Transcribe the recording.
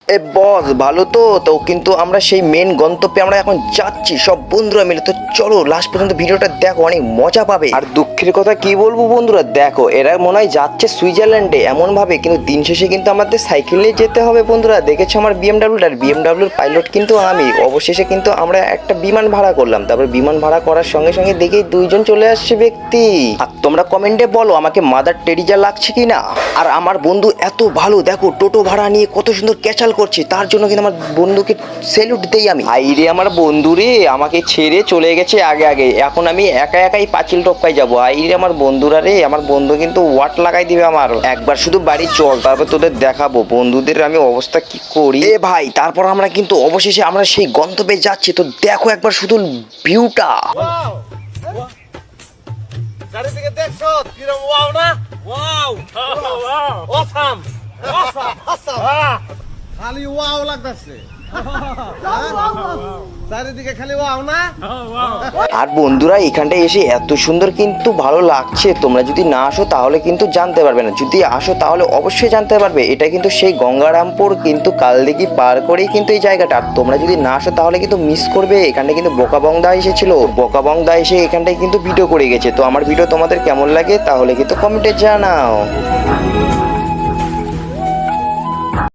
এ বস ভালো তো তো কিন্তু আমরা সেই মেন গন্তব্যে আমরা এখন যাচ্ছি সব বন্ধুরা মিলে। তো চলো লাস্ট পর্যন্ত ভিডিওটা দেখো, অনেক মজা পাবে। আর দুঃখের কথা কি বলবো বন্ধুরা, দেখো এরা মনে হয় যাচ্ছে সুইজারল্যান্ডে এমন ভাবে, কিন্তু দিন শেষে কিন্তু আমাদের সাইকেল নিয়ে যেতে হবে বন্ধুরা। দেখেছো আমার বিএমডাব্লিউটার, বিএমডাব্লিউর পাইলট কিন্তু আমি। অবশেষে কিন্তু আমরা একটা বিমান ভাড়া করলাম, তারপর বিমান ভাড়া করার সঙ্গে সঙ্গে দেখি দুইজন চলে আসছে ব্যক্তি। আর তোমরা কমেন্টে বলো আমাকে মাদার টেরিজা লাগছে কিনা। আর আমার বন্ধু এত ভালো, দেখো টোটো ভাড়া নিয়ে কত সুন্দর ক্যাচাল করছে, তার জন্য কিন্তু আমার বন্ধুকে স্যালুট দেই আমি। আইরে আমার বন্ধু রে আমাকে ছেড়ে চলে গেছে আগে আগে, এখন আমি একা একাই পাঁচিল টপকাই যাবো। আইরে আমার বন্ধুরা রে, আমার বন্ধু কিন্তু ওয়াট লাগাই দিবে আমার। একবার শুধু বাড়ি চল, তারপর তোদের দেখাবো বন্ধুদের আমি অবস্থা কি করি। এ ভাই তারপর আমরা কিন্তু অবশেষে আমরা সেই গন্তব্যে যাচ্ছি। তো দেখো একবার শুধু ভিউটা। চারিদিকে দেখছো কিরম ওয়াও না ওয়াও অসাম অসাম খালি ওয়াও লাগতেছে চারিদিকে খালি ওয়াও না। আর বন্ধুরা এখানটায় এসে এত সুন্দর কিন্তু ভালো লাগছে, তোমরা যদি না আসো তাহলে কিন্তু জানতে পারবে না, যদি আসো তাহলে অবশ্যই জানতে পারবে। এটা কিন্তু সেই গঙ্গারামপুর কিন্তু কালদিঘি পার করেই কিন্তু এই জায়গাটা। আর তোমরা যদি না আসো তাহলে কিন্তু মিস করবে। এখানটা কিন্তু বোকাবংদা এসেছিল, বোকাবংদা এসে এখানটায় কিন্তু ভিডিও করে গেছে। তো আমার ভিডিও তোমাদের কেমন লাগে তাহলে কিন্তু কমেন্টে জানাও।